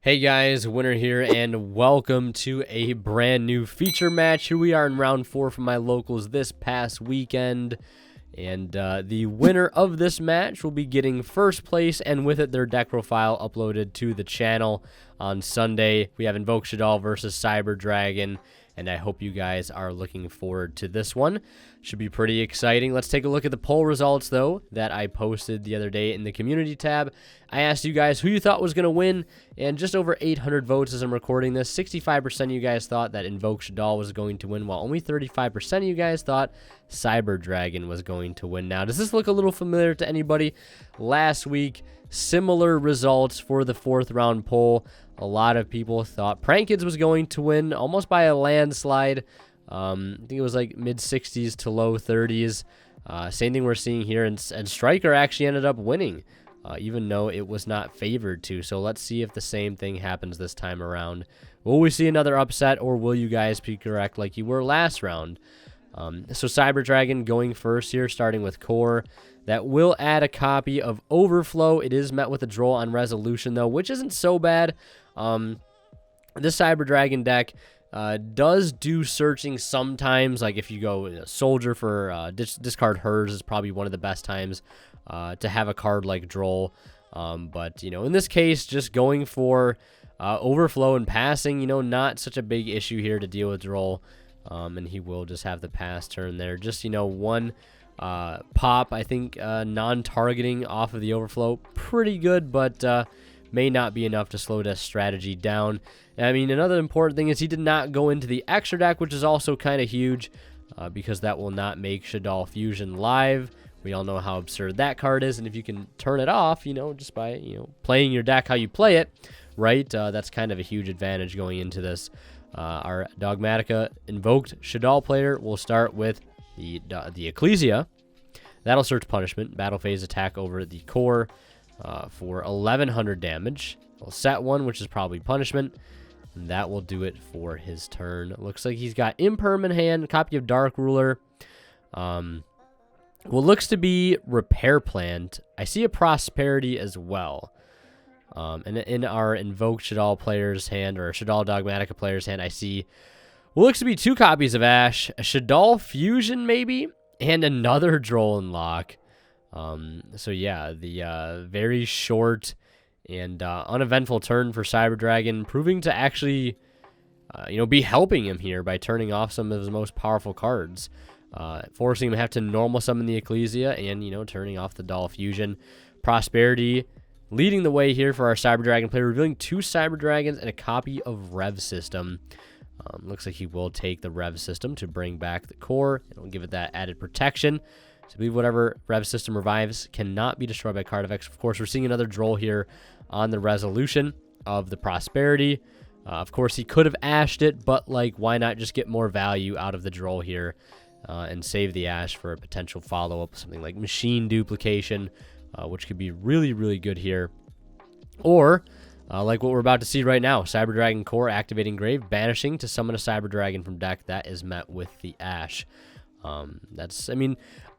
Hey guys, Winner here, and welcome to a brand new feature match. Here we are in round 4 for my locals this past weekend, and the winner of this match will be getting first place, and with it their deck profile uploaded to the channel on Sunday. We have Invoke Shaddoll versus Cyber Dragon, and I hope you guys are looking forward to this one. Should be pretty exciting. Let's take a look at the poll results, though, that I posted the other day in the community tab. I asked you guys who you thought was going to win, and just over 800 votes as I'm recording this. 65% of you guys thought that Invoke Shaddoll was going to win, while only 35% of you guys thought Cyber Dragon was going to win. Now, does this look a little familiar to anybody? Last week, similar results for the 4th round poll. A lot of people thought Prank Kids was going to win almost by a landslide. I think it was like mid-60s to low 30s. Same thing we're seeing here, and Striker actually ended up winning, even though it was not favored to. So let's see if the same thing happens this time around. Will we see another upset, or will you guys be correct like you were last round? So Cyber Dragon going first here, starting with Core. That will add a copy of Overflow. It is met with a draw on Resolution, though, which isn't so bad. This Cyber Dragon deck does do searching sometimes. Like if you go Soldier for discard Hers is probably one of the best times to have a card like Droll. But, in this case, just going for Overflow and passing, not such a big issue here to deal with Droll. And he will just have the pass turn there. Just, one pop, I think, non-targeting off of the Overflow. Pretty good, but may not be enough to slow this strategy down. I mean, another important thing is he did not go into the extra deck, which is also kind of huge because that will not make Shaddoll Fusion live. We all know how absurd that card is, and if you can turn it off, just by, playing your deck how you play it, right, that's kind of a huge advantage going into this. Our Dogmatika invoked Shaddoll player will start with the Ecclesia. That'll search Punishment. Battle phase attack over the Core for 1100 damage. We'll set one, which is probably Punishment. And that will do it for his turn. Looks like he's got Impermanent hand, copy of Dark Ruler. What looks to be Repair Plant. I see a Prosperity as well. And in our Invoked Shaddoll player's hand, or Shaddoll Dogmatika player's hand, I see what looks to be 2 copies of Ash, a Shaddoll Fusion maybe, and another Droll and Lock. So yeah, the very short and uneventful turn for Cyber Dragon, proving to actually, be helping him here by turning off some of his most powerful cards, forcing him to have to normal summon the Ecclesia and, turning off the Doll Fusion. Prosperity leading the way here for our Cyber Dragon player, revealing 2 Cyber Dragons and a copy of Rev System. Looks like he will take the Rev System to bring back the Core. It'll give it that added protection. So I believe whatever Rev System revives cannot be destroyed by card effects. Of course, we're seeing another Droll here on the Resolution of the Prosperity. Of course, he could have ashed it, but, why not just get more value out of the Droll here and save the Ash for a potential follow-up, something like Machine Duplication, which could be really, really good here. Or, like what we're about to see right now, Cyber Dragon Core activating Grave, banishing to summon a Cyber Dragon from deck. That is met with the Ash.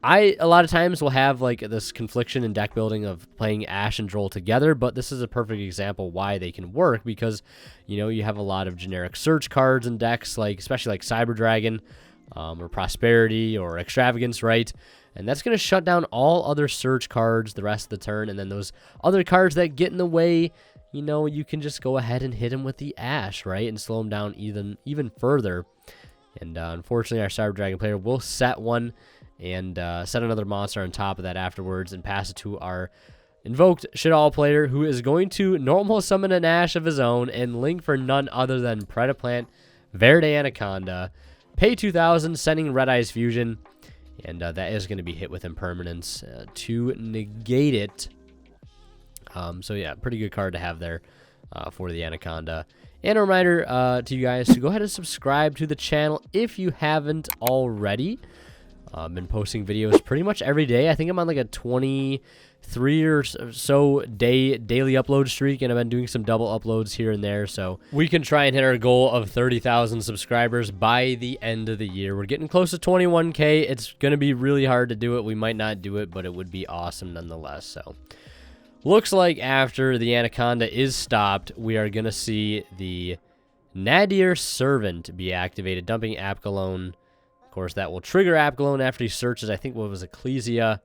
I a lot of times will have this confliction in deck building of playing Ash and Droll together, but this is a perfect example why they can work because, you have a lot of generic search cards in decks, especially like Cyber Dragon or Prosperity or Extravagance, right? And that's going to shut down all other search cards the rest of the turn, and then those other cards that get in the way, you can just go ahead and hit him with the Ash, right, and slow him down even further. And unfortunately, our Cyber Dragon player will set one and set another monster on top of that afterwards and pass it to our Invoked Shaddoll player, who is going to normal summon an Ash of his own and link for none other than Predaplant, Verde Anaconda, pay 2,000, sending Red Eyes Fusion, and that is going to be hit with Impermanence to negate it. So yeah, pretty good card to have there for the Anaconda. And a reminder to you guys to go ahead and subscribe to the channel if you haven't already. I've been posting videos pretty much every day. I think I'm on a 23 or so daily upload streak, and I've been doing some double uploads here and there. So we can try and hit our goal of 30,000 subscribers by the end of the year. We're getting close to 21K. It's going to be really hard to do it. We might not do it, but it would be awesome nonetheless. So Looks like after the Anaconda is stopped, we are going to see the Nadir Servant be activated, dumping Apgalone. Of course, that will trigger Apgalone after he searches, I think, what was Ecclesia,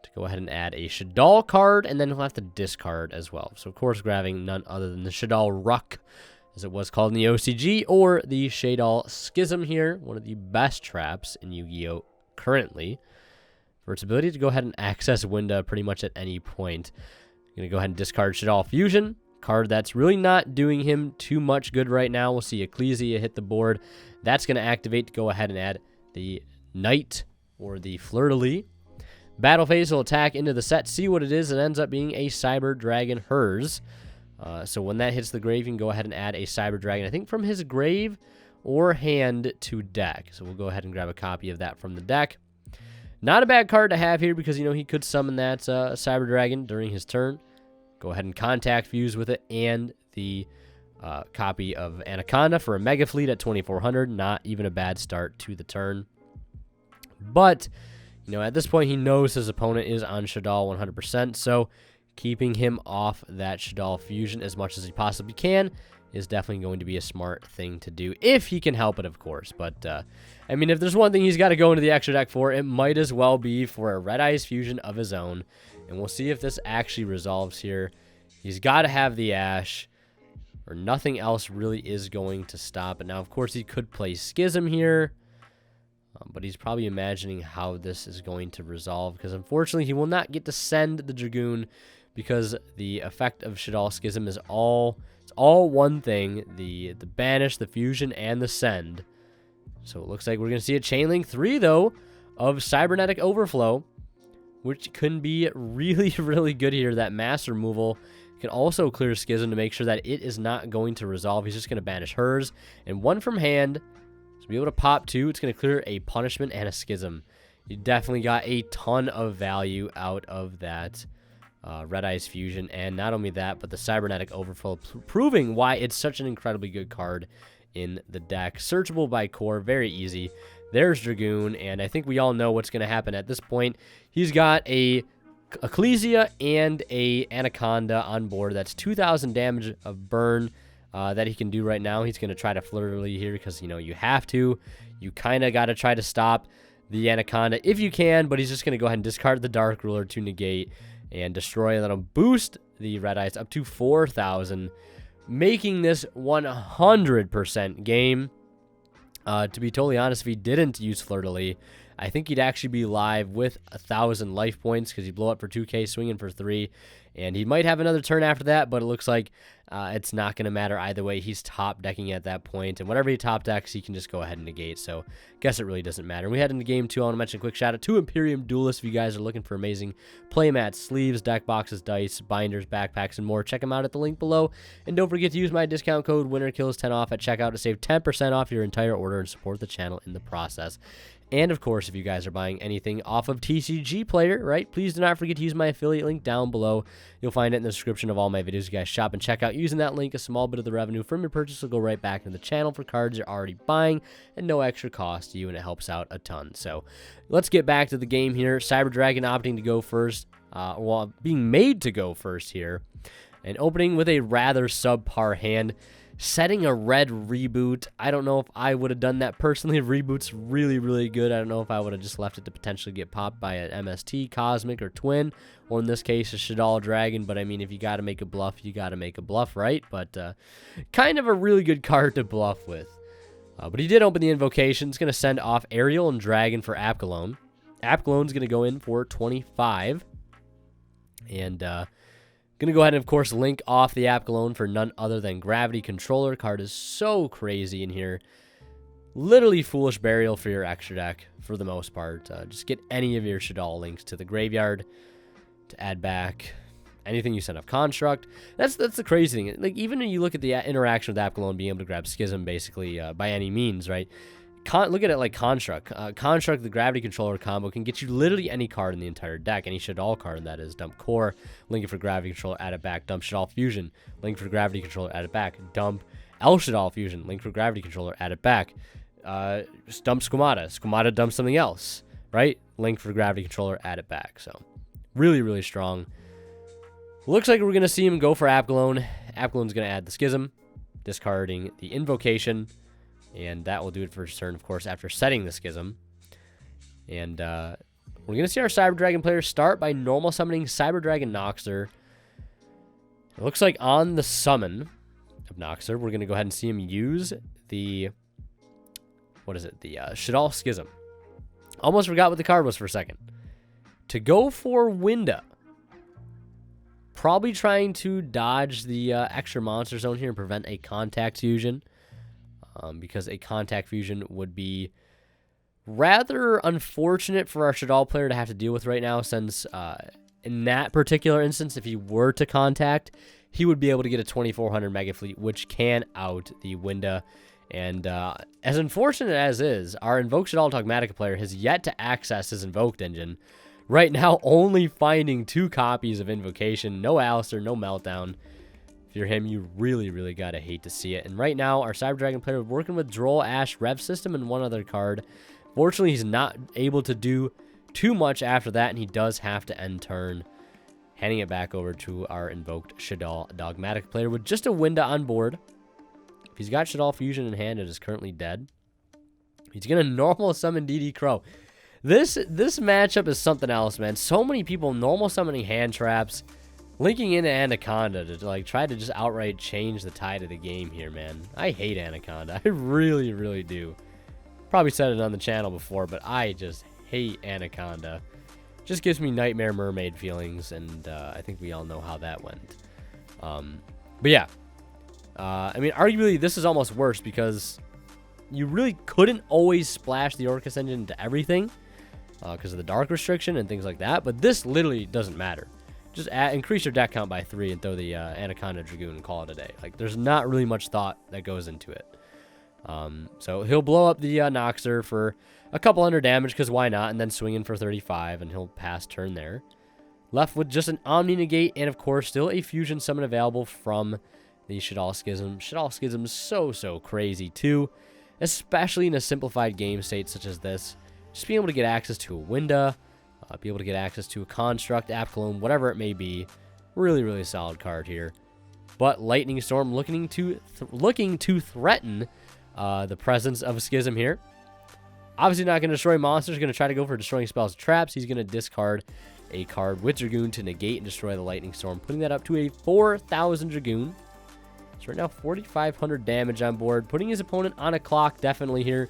to go ahead and add a Shaddoll card, and then he'll have to discard as well. So, of course, grabbing none other than the Shaddoll Ruck, as it was called in the OCG, or the Shaddoll Schism here, one of the best traps in Yu-Gi-Oh! Currently, for its ability to go ahead and access Winda pretty much at any point. I'm going to go ahead and discard Shaddoll Fusion, card that's really not doing him too much good right now. We'll see Ecclesia hit the board. That's going to activate to go ahead and add the Knight or the Fleur-de-Lis. Battle phase will attack into the set, see what it is. It ends up being a Cyber Dragon Hers. So when that hits the grave, you can go ahead and add a Cyber Dragon, I think from his grave or hand to deck. So we'll go ahead and grab a copy of that from the deck. Not a bad card to have here because, you know, he could summon that Cyber Dragon during his turn. Go ahead and contact fuse with it and the copy of Anaconda for a Mega Fleet at 2,400. Not even a bad start to the turn. But, you know, at this point, he knows his opponent is on Shaddoll 100%. So keeping him off that Shaddoll Fusion as much as he possibly can is definitely going to be a smart thing to do, if he can help it, of course. But, I mean, if there's one thing he's got to go into the extra deck for, it might as well be for a Red Eyes Fusion of his own. And we'll see if this actually resolves here. He's got to have the Ash, or nothing else really is going to stop it. Now, of course, he could play Schism here, but he's probably imagining how this is going to resolve, because unfortunately, he will not get to send the Dragoon, because the effect of Shaddoll Schism is all one thing, the banish, the fusion, and the send. So it looks like we're going to see a Chain Link 3, though, of Cybernetic Overflow, which can be really, really good here. That mass removal can also clear Schism to make sure that it is not going to resolve. He's just going to banish hers, and one from hand. So be able to pop two. It's going to clear a punishment and a Schism. You definitely got a ton of value out of that Red Eyes Fusion, and not only that, but the Cybernetic Overflow, proving why it's such an incredibly good card in the deck. Searchable by core, very easy. There's Dragoon, and I think we all know what's going to happen at this point. He's got a Ecclesia and a Anaconda on board. That's 2,000 damage of burn that he can do right now. He's going to try to Fleur-de-Lis here because, you know, you have to. You kind of got to try to stop the Anaconda if you can, but he's just going to go ahead and discard the Dark Ruler to negate and destroy, and that'll boost the Red Eyes up to 4,000, making this 100% game. To be totally honest, if he didn't use Fleur-de-Lis, I think he'd actually be live with 1,000 life points, because he'd blow up for 2k, swinging for 3, and he might have another turn after that, but it looks like it's not going to matter either way. He's top decking at that point, and whatever he top decks, he can just go ahead and negate, so I guess it really doesn't matter. We head into game 2. I want to mention a quick shout out to Imperium Duelists. If you guys are looking for amazing playmats, sleeves, deck boxes, dice, binders, backpacks, and more, check them out at the link below, and don't forget to use my discount code WINNERKILLS10 off at checkout to save 10% off your entire order and support the channel in the process. And, of course, if you guys are buying anything off of TCG Player, right, please do not forget to use my affiliate link down below. You'll find it in the description of all my videos. You guys shop and check out using that link. A small bit of the revenue from your purchase will go right back into the channel for cards you're already buying, and no extra cost to you, and it helps out a ton. So let's get back to the game here. Cyber Dragon opting to go first, well, being made to go first here, and opening with a rather subpar hand. Setting a red reboot. I don't know if I would have done that personally. Reboot's really, really good. I don't know if I would have just left it to potentially get popped by an MST, Cosmic, or Twin, or in this case, a Shaddoll Dragon. But I mean, if you got to make a bluff, you got to make a bluff, right? But kind of a really good card to bluff with. But he did open the invocation. It's going to send off Ariel and Dragon for Apgalone. Apgalone's going to go in for 25. And going to go ahead and, of course, link off the Apgalone for none other than Gravity Controller. Card is so crazy in here. Literally Foolish Burial for your extra deck for the most part. Just get any of your Shaddoll links to the graveyard to add back anything you send off Construct. That's the crazy thing. Like, even when you look at the interaction with Apgalone being able to grab Schism basically by any means, right? Look at it like Construct. Construct, the Gravity Controller combo, can get you literally any card in the entire deck. Any Shaddoll card, that is. Dump Core, link it for Gravity Controller, add it back. Dump Shaddoll Fusion, link for Gravity Controller, add it back. Dump El Shaddoll Fusion, link for Gravity Controller, add it back. Just dump Squamata. Squamata dumps something else, right? Link for Gravity Controller, add it back. So, really, really strong. Looks like we're going to see him go for Apgalone. Apgalone's going to add the Schism, discarding the Invocation, and that will do it for his turn, of course, after setting the Schism. And we're going to see our Cyber Dragon player start by normal summoning Cyber Dragon Noxer. It looks like on the summon of Noxer, we're going to go ahead and see him use the, the Shaddoll Schism. Almost forgot what the card was for a second. To go for Winda. Probably trying to dodge the extra monster zone here and prevent a contact fusion. Because a contact fusion would be rather unfortunate for our Shaddoll player to have to deal with right now, since in that particular instance, if he were to contact, he would be able to get a 2400 Mega Fleet, which can out the Winda. And as unfortunate as is, our Invoked Shaddoll Dogmatika player has yet to access his Invoked engine. Right now, only finding 2 copies of Invocation. No Alistair, no Meltdown. If you're him, you really, really gotta hate to see it. And right now, our Cyber Dragon player is working with Droll, Ash, Rev System, and one other card. Fortunately, he's not able to do too much after that, and he does have to end turn. Handing it back over to our Invoked Shaddoll Dogmatika player with just a Winda on board. If he's got Shaddoll Fusion in hand, it is currently dead. He's gonna normal summon DD Crow. This matchup is something else, man. So many people normal summoning hand traps, linking into Anaconda to like try to just outright change the tide of the game here, man. I hate Anaconda. I really, really do. Probably said it on the channel before, but I just hate Anaconda. Just gives me Nightmare Mermaid feelings, and I think we all know how that went. But yeah, I mean, arguably this is almost worse because you really couldn't always splash the Orcus engine into everything because of the dark restriction and things like that. But this literally doesn't matter. Just increase your deck count by 3 and throw the Anaconda Dragoon and call it a day. Like, there's not really much thought that goes into it. So he'll blow up the Noxer for a couple hundred damage, because why not, and then swing in for 35, and he'll pass turn there. Left with just an Omni Negate, and of course, still a Fusion Summon available from the Shaddoll Schism. Shaddoll Schism is so crazy, too, especially in a simplified game state such as this. Just being able to get access to a Winda, be able to get access to a Construct, Apgalone, whatever it may be. Really solid card here. But Lightning Storm looking to threaten the presence of a Schism here. Obviously not going to destroy monsters. Going to try to go for destroying spells and traps. He's going to discard a card with Dragoon to negate and destroy the Lightning Storm, putting that up to a 4,000 Dragoon. So right now, 4,500 damage on board, putting his opponent on a clock definitely here.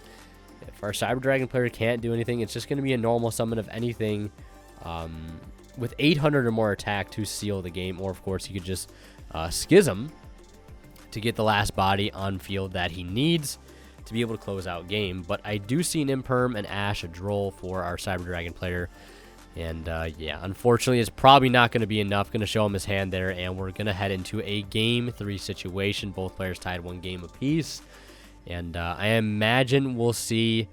If our Cyber Dragon player can't do anything, it's just going to be a normal summon of anything with 800 or more attack to seal the game. Or, of course, he could just Schism to get the last body on field that he needs to be able to close out game. But I do see an Imperm, an Ash, a Droll for our Cyber Dragon player. And yeah, unfortunately, it's probably not going to be enough. Going to show him his hand there, and we're going to head into a Game 3 situation. Both players tied 1 game apiece. And I imagine we'll see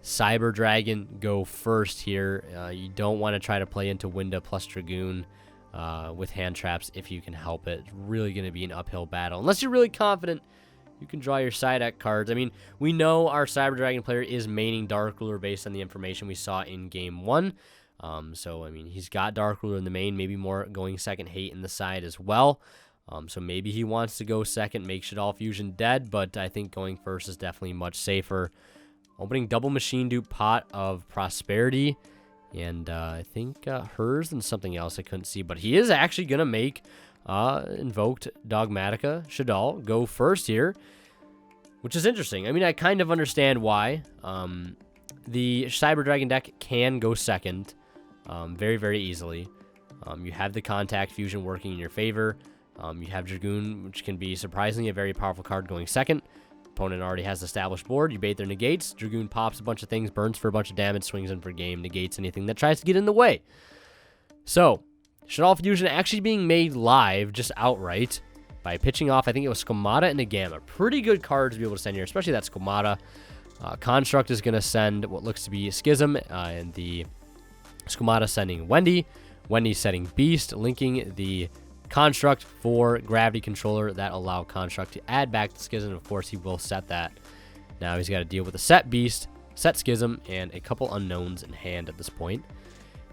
Cyber Dragon go first here. You don't want to try to play into Winda plus Dragoon with hand traps if you can help it. It's really going to be an uphill battle. Unless you're really confident, you can draw your side deck cards. I mean, we know our Cyber Dragon player is maining Dark Ruler based on the information we saw in Game 1. So, I mean, he's got Dark Ruler in the main, maybe more going second Hate in the side as well. So maybe he wants to go second, make Shaddoll Fusion dead, but I think going first is definitely much safer. Opening double Machine Dupe, Pot of Prosperity, and I think hers and something else I couldn't see, but he is actually going to make Invoked Dogmatika Shaddoll go first here, which is interesting. I mean, I kind of understand why. The Cyber Dragon deck can go second very easily. You have the Contact Fusion working in your favor. You have Dragoon, which can be surprisingly a very powerful card going second. Opponent already has established board. You bait their negates. Dragoon pops a bunch of things, burns for a bunch of damage, swings in for game, negates anything that tries to get in the way. So, Shaddoll Fusion actually being made live just outright by pitching off, I think it was Squamata and a Gamma. Pretty good cards to be able to send here, especially that Squamata. Construct is going to send what looks to be a Schism, and the Squamata sending Wendy. Wendy setting Beast, linking the Construct for Gravity Controller that allow Construct to add back the Schism. Of course, he will set that. Now he's got to deal with a set Beast, set Schism, and a couple unknowns in hand at this point.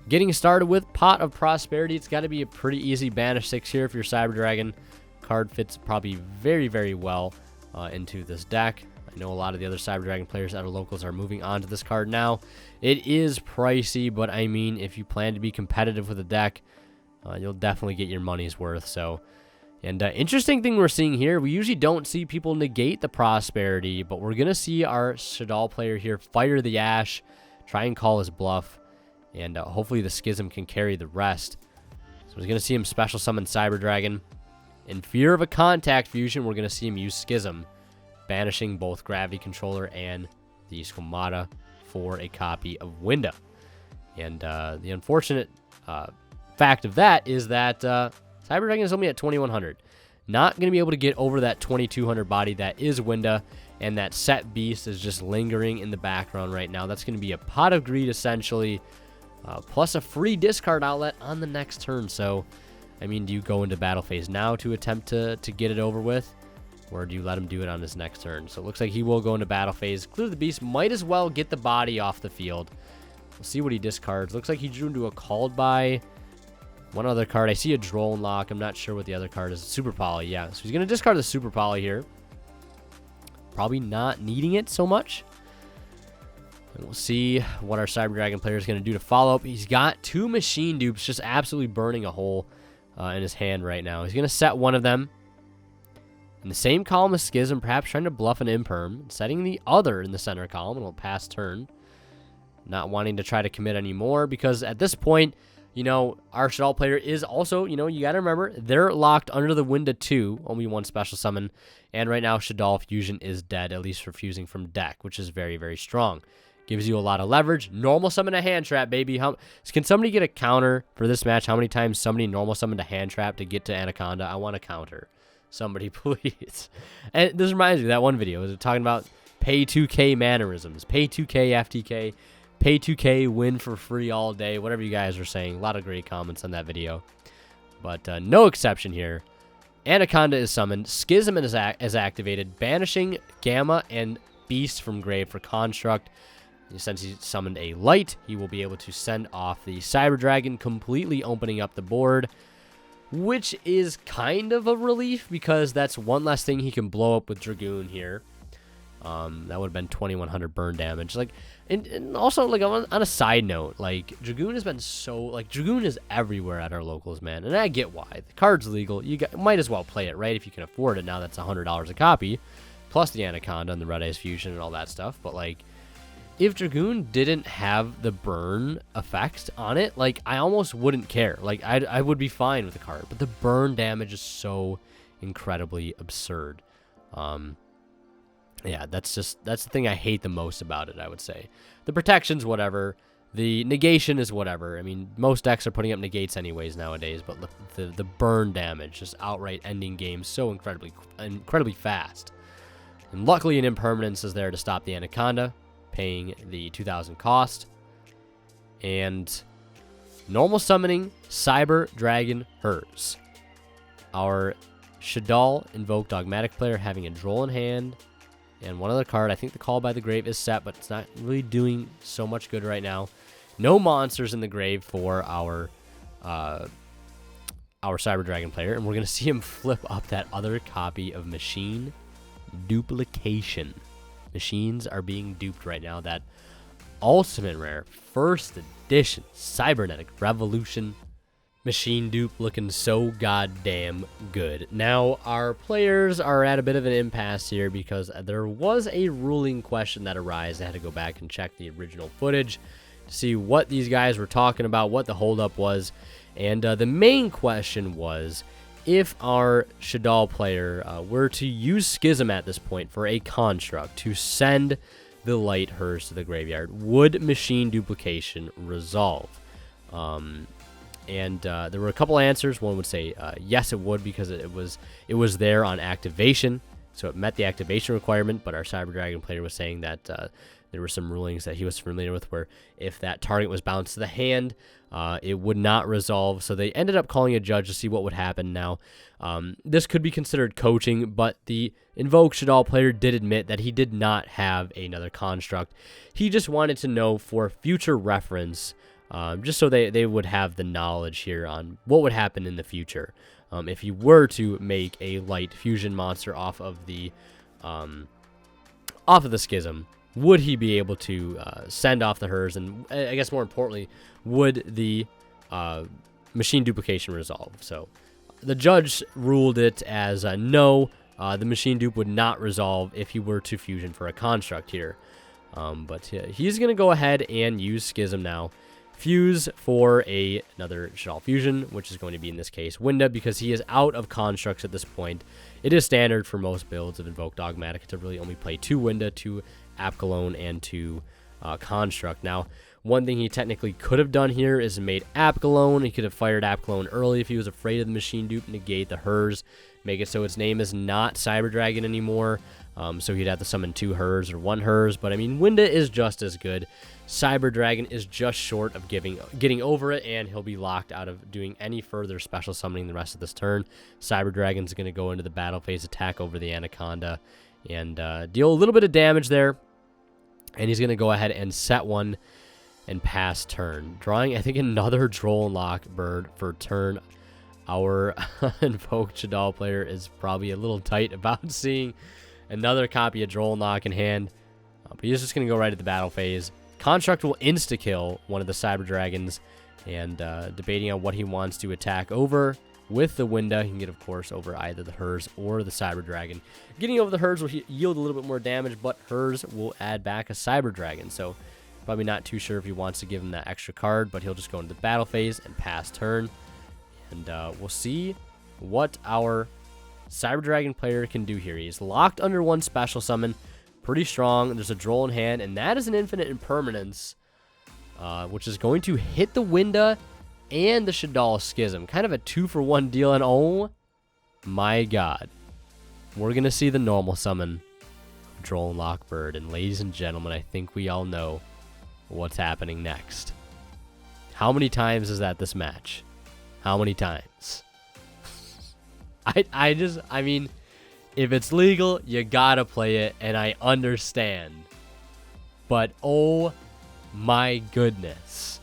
Getting started with Pot of Prosperity. It's got to be a pretty easy banish 6 here if you're Cyber Dragon. Card fits probably very, very well into this deck. I know a lot of the other Cyber Dragon players at our locals are moving on to this card now. It is pricey, but I mean, if you plan to be competitive with the deck, you'll definitely get your money's worth. So, and interesting thing we're seeing here, we usually don't see people negate the Prosperity, but we're going to see our Shaddoll player here fire the Ash, try and call his bluff, and hopefully the Schism can carry the rest. So we're going to see him special summon Cyber Dragon. In fear of a contact fusion, we're going to see him use Schism, banishing both Gravity Controller and the Squamata for a copy of Winda. And the unfortunate fact of that is that Cyber Dragon is only at 2100. Not going to be able to get over that 2200 body that is Winda, and that set beast is just lingering in the background right now. That's going to be a Pot of Greed, essentially, plus a free discard outlet on the next turn. So, I mean, do you go into battle phase now to attempt to get it over with? Or do you let him do it on his next turn? So it looks like he will go into battle phase. Clear the beast. Might as well get the body off the field. We'll see what he discards. Looks like he drew into a called by one other card. I see a Drone Lock. I'm not sure what the other card is. Super Poly, yeah. So he's going to discard the Super Poly here. Probably not needing it so much. And we'll see what our Cyber Dragon player is going to do to follow up. He's got 2 machine dupes just absolutely burning a hole in his hand right now. He's going to set one of them in the same column as Schism, perhaps trying to bluff an Imperm, setting the other in the center column, and we'll pass turn. Not wanting to try to commit anymore, because at this point, you know, our Shaddoll player is also, you know, you got to remember, they're locked under the Winda 2, only 1 special summon, and right now Shaddoll Fusion is dead, at least for fusing from deck, which is very, very strong. Gives you a lot of leverage. Normal summon a hand trap, baby. Can somebody get a counter for this match? How many times somebody normal summoned a hand trap to get to Anaconda? I want a counter. Somebody, please. And this reminds me of that one video. It was talking about pay 2K mannerisms. Pay 2K FTK. Pay 2K, win for free all day. Whatever you guys are saying. A lot of great comments on that video. But no exception here. Anaconda is summoned. Schism is activated. Banishing Gamma and Beast from grave for Construct. Since he summoned a light, he will be able to send off the Cyber Dragon, completely opening up the board, which is kind of a relief because that's one less thing he can blow up with Dragoon here. That would have been 2100 burn damage. Like, and also, like, on a side note, like, Dragoon has been so, like, Dragoon is everywhere at our locals, man, and I get why. The card's legal. You might as well play it, right, if you can afford it. Now that's $100 a copy, plus the Anaconda and the Red Eyes Fusion and all that stuff, but, like, if Dragoon didn't have the burn effect on it, like, I almost wouldn't care. Like, I would be fine with the card. But the burn damage is so incredibly absurd. Yeah, that's the thing I hate the most about it, I would say. The protection's whatever. The negation is whatever. I mean, most decks are putting up negates anyways nowadays, but the burn damage, just outright ending games so incredibly fast. And luckily an Impermanence is there to stop the Anaconda, paying the 2,000 cost, and normal summoning Cyber Dragon Hers. Our Shaddoll invoked Dogmatic player having a Droll in hand, and one other card. I think the Call by the Grave is set, but it's not really doing so much good right now. No monsters in the grave for our Cyber Dragon player, and we're going to see him flip up that other copy of Machine Duplication. Machines are being duped right now. That ultimate rare first edition Cybernetic Revolution machine dupe looking so goddamn good. Now our players are at a bit of an impasse here because there was a ruling question that arose. I had to go back and check the original footage to see what these guys were talking about, what the holdup was, and the main question was, if our Shaddoll player were to use Schism at this point for a construct to send the light Hers to the graveyard, would machine duplication resolve? And there were a couple answers. One would say yes, it would, because it was there on activation, so it met the activation requirement. But our Cyber Dragon player was saying that there were some rulings that he was familiar with where if that target was bounced to the hand, it would not resolve. So they ended up calling a judge to see what would happen. Now, this could be considered coaching, but the Invoke Shaddoll player did admit that he did not have another construct. He just wanted to know for future reference just so they would have the knowledge here on what would happen in the future if you were to make a light fusion monster off of the schism. Would he be able to send off the hers, and I guess more importantly, would the machine duplication resolve? So the judge ruled it as no, the machine dupe would not resolve if he were to fusion for a construct here. But he's going to go ahead and use Schism now. Fuse for another Shaddoll fusion, which is going to be, in this case, Winda, because he is out of constructs at this point. It is standard for most builds of Invoke Dogmatika to really only play 2 Winda, 2 Apkalone, and 2 Construct. Now, one thing he technically could have done here is made Apkalone. He could have fired Apkalone early if he was afraid of the machine dupe, negate the hers, make it so its name is not Cyber Dragon anymore. So he'd have to summon 2 hers or 1 hers. But I mean, Winda is just as good. Cyber Dragon is just short of getting over it, and he'll be locked out of doing any further special summoning the rest of this turn. Cyber Dragon's going to go into the battle phase, attack over the Anaconda, and deal a little bit of damage there. And he's going to go ahead and set one and pass turn. Drawing, I think, another Droll and Lock bird for turn. Our Invoked Shaddoll player is probably a little tight about seeing another copy of Droll and Lock in hand. But he's just going to go right at the battle phase. Construct will insta-kill one of the Cyber Dragons, and debating on what he wants to attack over with the Winda, he can get, of course, over either the hers or the Cyber Dragon. Getting over the hers will yield a little bit more damage, but hers will add back a Cyber Dragon, so probably not too sure if he wants to give him that extra card, but he'll just go into the battle phase and pass turn, and we'll see what our Cyber Dragon player can do here. He's locked under 1 special summon. Pretty strong. There's a Droll in hand, and that is an infinite impermanence, which is going to hit the Winda and the Shaddoll Schism. Kind of a 2-for-1 deal, and oh my god. We're going to see the normal summon Droll and Lockbird, and ladies and gentlemen, I think we all know what's happening next. How many times is that this match? How many times? I mean, if it's legal, you gotta play it, and I understand. But oh my goodness.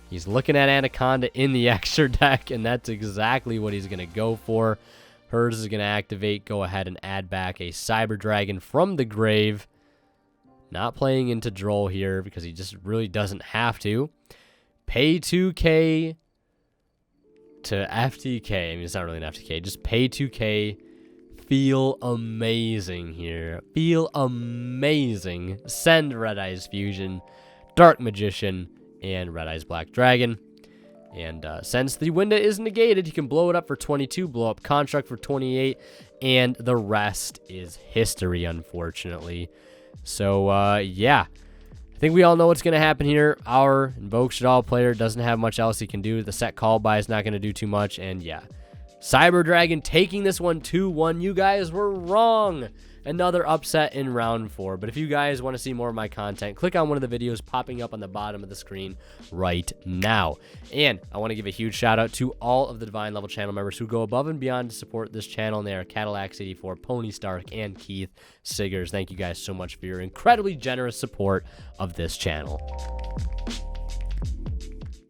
He's looking at Anaconda in the extra deck, and that's exactly what he's gonna go for. Hers is gonna activate, go ahead and add back a Cyber Dragon from the grave. Not playing into Droll here because he just really doesn't have to. Pay 2k to FTK. I mean, it's not really an FTK. Just pay 2k. Feel amazing here. Feel amazing. Send Red Eyes Fusion, Dark Magician, and Red Eyes Black Dragon. And since the Winda is negated, you can blow it up for 22, blow up Construct for 28, and the rest is history, unfortunately. So, yeah. I think we all know what's going to happen here. Our Invoke Shaddoll player doesn't have much else he can do. The set call by is not going to do too much, and yeah. Cyber Dragon taking this one 2-1. You guys were wrong. Another upset in round 4. But if you guys want to see more of my content, click on one of the videos popping up on the bottom of the screen right now. And I want to give a huge shout out to all of the Divine Level channel members who go above and beyond to support this channel. And they are Cadillacs84, Pony Stark, and Keith Siggers. Thank you guys so much for your incredibly generous support of this channel.